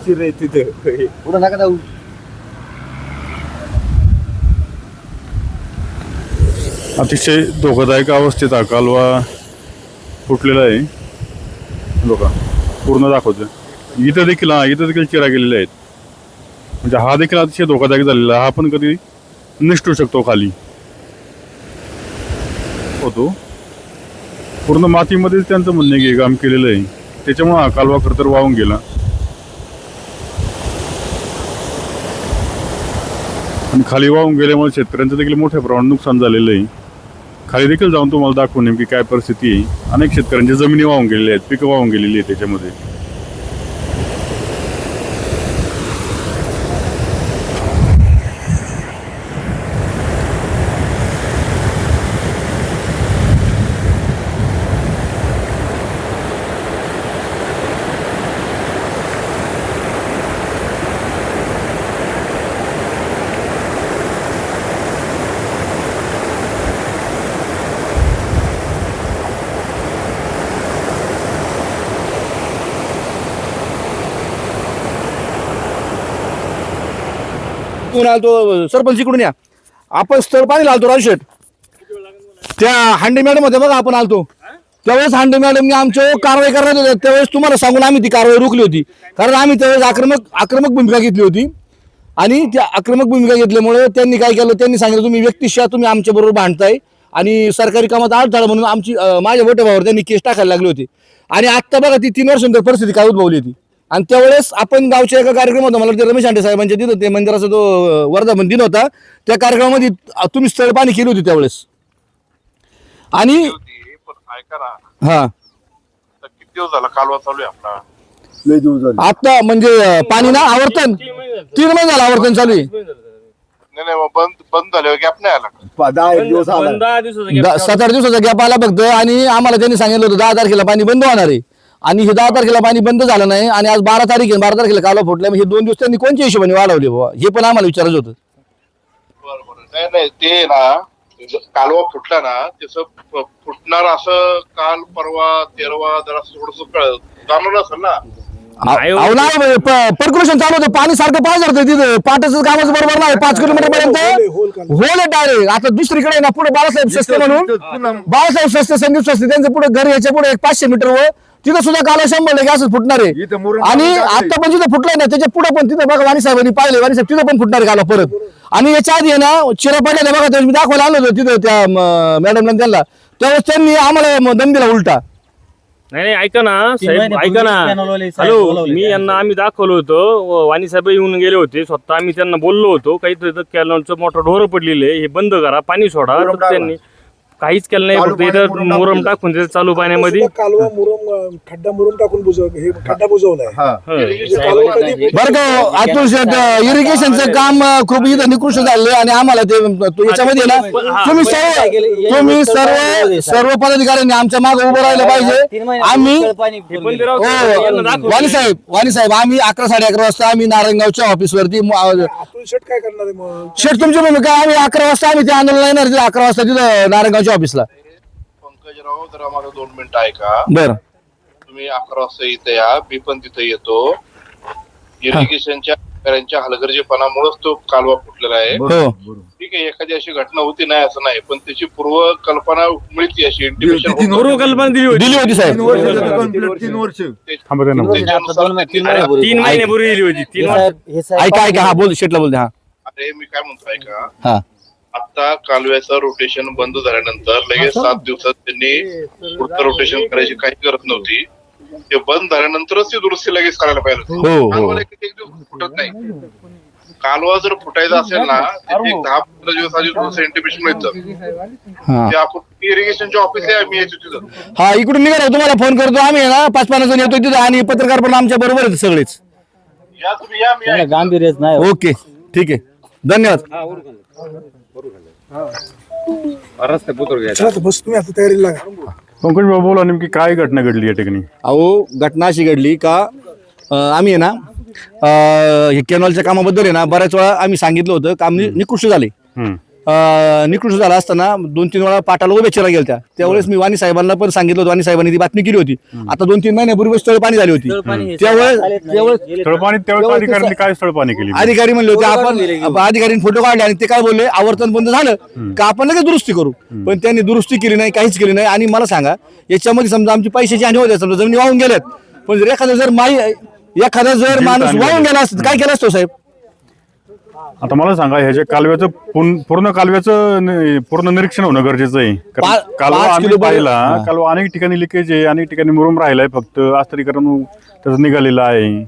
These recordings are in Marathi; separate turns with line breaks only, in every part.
उशीर आहे तिथे
पुढं नका जाऊ.
अतिशय धोकादायक अवस्थेत हा कालवा फुटलेला आहे. बघा पूर्ण दाखवतो. इथं देखील चिरा गेलेल्या आहेत. म्हणजे हा देखील अतिशय धोकादायक झालेला आहे. हा पण कधी निष्ठू शकतो खाली होतो. पूर्ण मातीमध्येच त्यांचं म्हणणं आहे की काम केलेलं आहे. त्याच्यामुळे हा कालवा खरं तर वाहून गेला. आणि खाली वाहून गेल्यामुळे शेतकऱ्यांचं देखील मोठ्या प्रमाणात नुकसान झालेलं आहे. खाली देखील जाऊन तुम्हाला दाखवू नेमकी काय परिस्थिती आहे. अनेक शेतकऱ्यांच्या जमिनी वाहून गेलेल्या आहेत, पिकं वाहून गेलेली आहेत त्याच्यामध्ये.
आलतो सरपंच इकडून या. आपण स्थळ पाणी आलतो राजशेठ त्या हांडे मॅडम होत्या बघा. आपण आलतो त्यावेळेस हांडे मॅडमने आमच्यावर कारवाई करण्यात होते. त्यावेळेस तुम्हाला सांगून आम्ही ती कारवाई रोखली होती. कारण आम्ही त्यावेळेस आक्रमक भूमिका घेतली होती. आणि त्या आक्रमक भूमिका घेतल्यामुळे त्यांनी काय केलं, त्यांनी सांगितलं तुम्ही व्यक्तिशः तुम्ही आमच्या बरोबर भांडताय आणि सरकारी कामात अडथळा म्हणून माझ्या मोठ्या भावावर त्यांनी केस टाकायला लागली होती. आणि आत्ता बघा ती 3 वर्षांनंतर परिस्थिती काय उद्भवली होती. आणि त्यावेळेस आपण गावच्या एका कार्यक्रमात मला ते रमेश हांडे साहेबांच्या तिथं ते मंदिराचा जो वर्धापन दिन होता त्या कार्यक्रमामध्ये तुम्ही स्थळ पाणी केली होती त्यावेळेस. आणि हा
किती दिवस झाला कालवा चालू आहे आपला?
लय दिवस झाले.
आता म्हणजे पाणी ना आवर्तन 3 महिने झालं आवर्तन चालू आहे.
नाही बंद झाल्यावर गॅप नाही आला का?
10 दिवस आला.
7-8 दिवसाचा गॅप आला फक्त. आणि आम्हाला त्यांनी सांगितलं होतं 10 तारखेला पाणी बंद होणार आहे. आणि हे 10 तारखेला पाणी बंद झालं नाही. आणि आज 12 तारीख आहे. 12 तारखेला कालवा फुटला. हे 2 दिवस त्यांनी कोणत्या हिशोबाने वाढवले बाबा हे पण आम्हाला विचारायचं होतं.
बरोबर. नाही ते ना कालवा फुटला ना त्याचं फुटणार असं काल परवा तेरवा जरा थोडस जाणवलं असेल ना.
पर्क्युलेशन चालू होतं. पाणी सारखं पाहिजे होतं तिथं. पाटाचं कामच बरोबर नाही. 5 किलोमीटर पर्यंत होल डायरेक्ट. आता दुसरीकडे ना पुढे बाळासाहेब सस्ते म्हणून बाळासाहेब सस्ते संदीप सस्ते त्यांचं पुढे घर याच्या पुढे 500 मीटर वर तिथं सुद्धा काला 100 असं फुटणार आहे. आणि आता पण जिथं फुटलंय ना त्याच्या पुढे पण तिथं बघा वाणी साहेबांनी पाहिले. वाणी साहेब तिथं पण फुटणार काला परत. आणि याच्या आधी आहे ना चिरा पडल्या बघा मी दाखवायला आलो होतो तिथं त्या मॅडमला त्यांना. त्यावेळेस त्यांनी आम्हाला दम दिला उलटा.
नाही ऐका ना साहेब, ऐका ना. हॅलो, आम्ही दाखवलं होतं. वाणी साहेब येऊन गेले होते स्वतः. आम्ही त्यांना बोललो होतो काहीतरी कॅनलचं मोठं ढोरं पडलेले हे बंद करा, पाणी सोडा. तर त्यांनी काहीच केलं नाही. फक्त इथं मुरम टाकून त्याचं चालू पाण्यामध्ये
कालवा मुरम खड्डा मुरम टाकून हे खड्डा बुजवलाय.
बरं का अतुल शेठ, इरिगेशनचं काम खूप इथं निकृष्ट झालं. आणि आम्हाला ते याच्यामध्ये ना तुम्ही सर्व पदाधिकाऱ्यांनी आमच्या मागे उभं राहिलं पाहिजे. आम्ही वाणी साहेब आम्ही 11-11:30 वाजता आम्ही नारायणगावच्या ऑफिसवरती.
अतुल शेठ काय करणार आहे मग?
शेठ तुमची भूमिका आम्ही 11 वाजता आम्ही ते आंदोलन येणार 11 वाजता तिथं नारायणगावच्या ऑफिसला.
पंकजराव जरा मला 2 मिनिटं ऐका.
बरं
तुम्ही 11 वाजता इथे या. मी पण तिथे येतो. इरिगेशनच्या अधिकाऱ्यांच्या हलगर्जीपणामुळेच तो कालवा फुटलेला आहे.
हो
ठीक आहे, एखादी अशी घटना होती नाही असं नाही, पण त्याची पूर्व कल्पना मिळते अशी इंटिमेशन
पूर्व कल्पना दिली
होती साहेब.
3 वर्ष
3 महिन्यापूर्वी दिली होती. 3 वर्ष.
ऐका हा बोल शेठला बोलते. हा
अरे मी काय म्हणतो ऐका.
हा
आता कालव्याचं रोटेशन बंद झाल्यानंतर लगेच 7 दिवसात त्यांनी पुढचं रोटेशन करायची काही गरज नव्हती. ते बंद झाल्यानंतरच ती दुरुस्ती लगेच करायला पाहिजे होती. कालवा एक दिवस फुटत नाही. कालवा जर फुटायचा असेल ना त्याची 10-15 दिवस आधी थोडंसं इंटिमेशन मिळतं. ते आपण इरिगेशनच्या ऑफिसला आम्ही येतो तिथं.
हा इकडून निघालो तुम्हाला फोन करतो आम्ही ना 5-5 जण येतो तिथं. आणि पत्रकार पण आमच्या बरोबर आहेत सगळेच.
या तुम्ही या, मी आहे.
गांभीर्यच नाही. ओके ठीक आहे धन्यवाद.
चला तर बस तुम्ही आता तयारीला लागा.
पंकज बाबू बोला नेमकी काय घटना घडली या ठिकाणी?
अहो घटना अशी घडली का आम्ही आहे ना हे कॅनॉलच्या कामाबद्दल आहे ना बऱ्याच वेळा आम्ही सांगितलं होतं काम निकृष्ट झाले. निकृष्ट झाला असताना 2-3 वेळा पाटाला उभ्या चिरा गेल्या त्यावेळेस मी वाणी साहेबांना पण सांगितलं होतं, वाणी साहेबांनी ती बातमी केली होती. आता 2-3 महिन्यापूर्वी स्थळपाणी झाली होती. त्यावेळेस
स्थळपाणी त्यावेळेस अधिकाऱ्यांनी काय स्थळपाणी केली?
अधिकारी म्हणले होते आपण अधिकाऱ्यांनी फोटो काढले आणि ते काय बोलले आवर्तन बंद झालं का आपण लगेच दुरुस्ती करू. पण त्यांनी दुरुस्ती केली नाही, काहीच केली नाही. आणि मला सांगा याच्यामध्ये समजा आमची पैशाची हानी होते, समजा जमिनी वाहून गेल्यात, पण जर एखादा जर माणूस वाहून गेला असत काय केलं असतो साहेब?
आता मला सांगा ह्याच्या कालव्याचं पूर्ण निरीक्षण होणं गरजेचं आहे. कारण कालवा आम्ही पाहिला, कालवा अनेक ठिकाणी लिकेज आहे, अनेक ठिकाणी मुरुम राहिलाय, फक्त अस्थिरीकरण त्याचं निघालेलं आहे.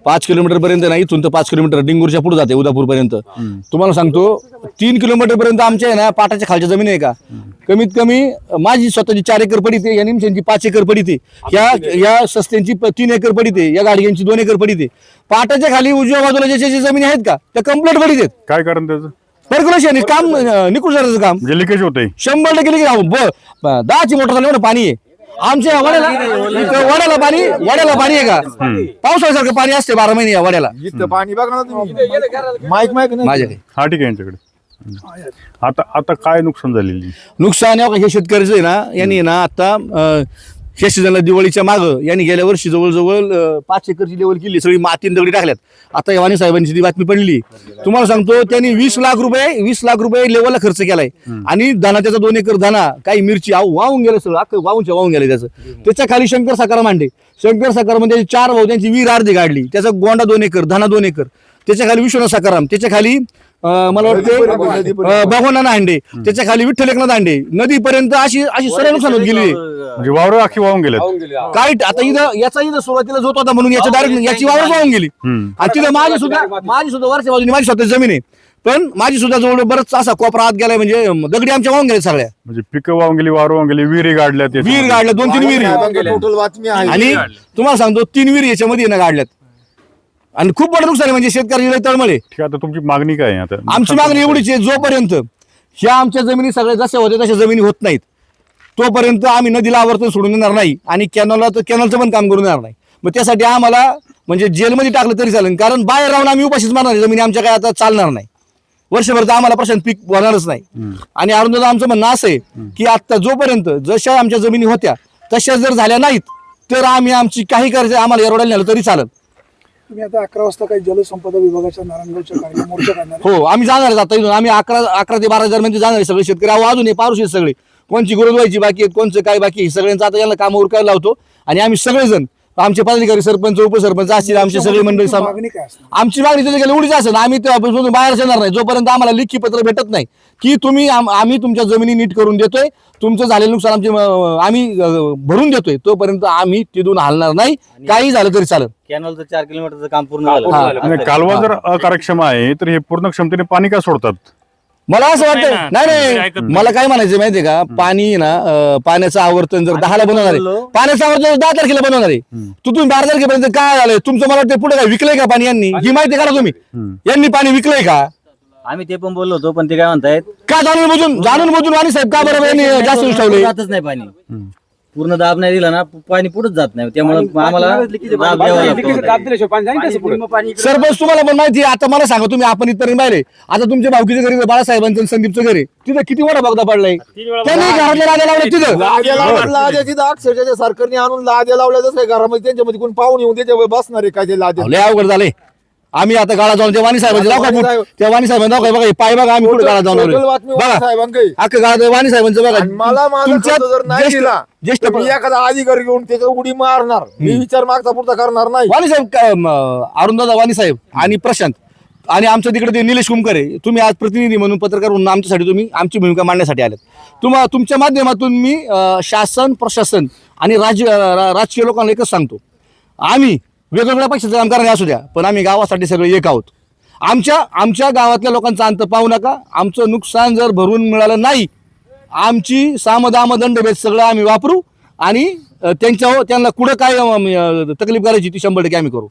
5 किलोमीटर पर्यंत नाही, इथून तर 5 किलोमीटर डिंगूरच्या पुढे जाते उदापूर पर्यंत. तुम्हाला सांगतो 3 किलोमीटर पर्यंत आमच्या आहे ना पाटाच्या खालच्या जमीन आहे का, कमीत कमी माझी स्वतःची 4 एकर पडीते, या निमशांची 5 एकर पडीते, या सस्त्यांची 3 एकर पडीते, या गाडग्यांची 2 एकर पडीते. पाटाच्या खाली उजव्या बाजूला ज्याच्या जमिनी आहेत का त्या कम्प्लीट पडीत आहेत.
काय कारण त्याचं?
पर्क्युलेशन काम निकृष्ट काम
म्हणजे लिकेज होतंय
100% लिकेज. 10ची मोटर झाली पाणी आहे आमच्या वड्याला पाणी आहे का? पावसाळ्यासारखं पाणी असते 12 महिने या वड्याला.
पाणी बघा ना तुम्ही, माईक
माझ्याकडे
हा ठीक आहे यांच्याकडे. आता काय नुकसान झालेली?
नुकसान हे शेतकऱ्याचं आहे ना, यांनी ना आता ह्या सीझनला दिवाळीच्या मागं यांनी गेल्या वर्षी जवळजवळ 5 एकरची लेवल केली, सगळी मातीन दगडी टाकल्यात. आता वाणी साहेबांची ती बातमी पडली. तुम्हाला सांगतो त्यांनी 20 लाख रुपये लेवलला खर्च केलाय. आणि दाना त्याचा 2 एकर दाना, काही मिरची वाहून गेलं, सगळं अख्खं वाहून गेलं त्याचं. त्याच्या खाली शंकर साखर मांडे, शंकर साखर म्हणजे 4 भाऊ, त्यांची विहीर अर्धी काढली, त्याचा गोंडा 2 एकर, धाना 2 एकर, त्याच्या खाली विश्वनाथ साकाराम, त्याच्या खाली मला वाटते भगवाना हांडे, त्याच्या खाली विठ्ठल एकनाथ हांडे, नदीपर्यंत अशी सर्व नुकसान होत गेली.
म्हणजे वावर अख्खी वाहून गेले
काय. आता इथं सुरुवातीला जोत होता म्हणून याच्या डायरेक्ट याची वावर वाहून गेली. आणि तिथं माझी सुद्धा वरच्या बाजूने माझी स्वतःची जमीन आहे, पण माझी सुद्धा जवळ बरंच असा कोपरा आत गेलाय, म्हणजे दगडी आमच्या वाहून गेल्या सगळ्या.
म्हणजे पिकं वाहून गेली, वावर वाहून गेली, विहिरी गाडल्या,
2-3 विहिरी
टोटल बातमी आहे.
आणि तुम्हाला सांगतो 3 विहिरी याच्यामध्ये ना गाडल्यात. आणि खूप मोठं नुकसान आहे, म्हणजे शेतकरी तळमळे.
ठीक आहे, आता तुमची मागणी काय आहे? आता
आमची मागणी एवढीच आहे, जोपर्यंत ह्या आमच्या जमिनी सगळ्या जशा होत्या तशा जमिनी होत नाहीत तोपर्यंत आम्ही नदीला आवर्तन सोडून देणार नाही आणि कॅनलचं पण काम करून देणार नाही. मग त्यासाठी आम्हाला म्हणजे जेलमध्ये टाकलं तरी चालेल, कारण बाहेर राहून आम्ही उपाशीच मारणार, जमिनी आमच्या काय आता चालणार नाही. वर्षभर तर आम्हाला प्रशांत पीक होणारच नाही. आणि अरुंधदा आमचं म्हणणं असं आहे की आता जोपर्यंत जशा आमच्या जमिनी होत्या तशा जर झाल्या नाहीत तर आम्ही आमची काही करायचं आम्हाला एरोड्याला नेलं तरी चालेल.
तुम्ही आता 11 वाजता काही जलसंपदा विभागाच्या नारायणगावच्या कार्यक्रम मोर्चा काढणार?
हो, आम्ही जाणार आहे. आता इथून आम्ही 11 ते 12 दरम्यान जाणार आहे. सगळे शेतकरी अजून हे पारुशी सगळे, कोणची गुरु धुवायची बाकी आहेत, कोणचं काय बाकी, सगळ्यांचं आता यांना कामावर करायला लावतो. आणि आम्ही सगळेजण आमचे पदाधिकारी, सरपंच, उपसरपंच असतील, आमचे सगळे मंडळी,
मागणी काय असते?
आमची मागणी त्याच्या एवढीच असेल, आम्ही त्यापासून बाहेर येणार नाही जोपर्यंत आम्हाला लिखी पत्र भेटत नाही की तुम्ही आम्ही तुमच्या जमिनी नीट करून देतोय, तुमचं झालेलं नुकसान आम्ही भरून देतोय, तोपर्यंत आम्ही तिथून हलणार नाही. काही झालं तरी चालेल.
कॅनलचं 4 किलोमीटरचं काम पूर्ण झालं.
आणि कालवा जर अकार्यक्षम आहे तर हे पूर्ण क्षमतेने पाणी का सोडतात?
मला असं वाटतं नाही, मला काय म्हणायचं माहितीये का, पाणी ना पाण्याचं आवर्तन जर 10ला बनवणार आहे, पाण्याचं आवर्तन 10 तारखेला बनवणार आहे, तुम्ही 12 तारखेपर्यंत काय झालंय तुमचं? मला वाटतं पुढे काय विकलंय का पाणी यांनी? ही माहिती करा तुम्ही, यांनी पाणी विकलंय का?
आम्ही ते पण बोललो होतो, पण ते काय म्हणतायत
का जाणून बुजून आणि साहेब का बरं यांनी जास्त ठेवले?
जातच नाही पाणी, पूर्ण दाब नाही दिला ना पाणी पुढेच जात नाही, त्यामुळे आम्हाला दाब द्यावा लागतो.
सरपंच तुम्हाला पण माहिती आहे. आता मला सांगा, तुम्ही आपण इथपर्यंत पाहिले, आता तुमच्या भावकीच्या घरी बाळासाहेबांचं संदीपचं घरी तिथं किती मोठा बगदा पडलाय, त्यांनी घरातल्या राजा लावले तिथं.
अक्षरशः सरकारने आणून लाद्या लावल्या, जसं घरामध्ये त्यांच्यामध्ये कोण पाहून येऊन त्याच्यावर बसणार आहे काय ते लाद्या.
लय अवघड झाले. आम्ही आता गाळा जाऊन त्या वाणी साहेबांचे जाऊ का? त्या वाणी साहेबांना जाऊ का? बघा पाय बघा, आम्ही पुढे गाळा जाऊन बघा अख्खं गाळा वाणी साहेबांचं बघा.
मला माझा जर नाही दिला
ज्येष्ठ
मी एखादा अधिकारी घेऊन त्याच्या उडी मारणार, मी विचार मागचा पुढचा करणार नाही.
वाणी साहेब, अरुणदादा वाणी साहेब आणि प्रशांत आणि आमच्या तिकडे ते निलेश कुमकर आहे, तुम्ही आज प्रतिनिधी म्हणून पत्रकार म्हणून आमच्यासाठी तुम्ही आमची भूमिका मांडण्यासाठी आलेत. तुमच्या माध्यमातून मी शासन, प्रशासन आणि राजकीय लोकांना एकच सांगतो, आम्ही वेगवेगळ्या पक्षाचं काम करणे असू द्या, पण आम्ही गावासाठी सगळे एक आहोत. आमच्या गावातल्या लोकांचा अंत पाहू नका. आमचं नुकसान जर भरून मिळालं नाही, आमची सामदाम दंडभेद सगळं आम्ही वापरू आणि त्यांना कुठं काय तकलीफ करायची ती 100% आम्ही करू.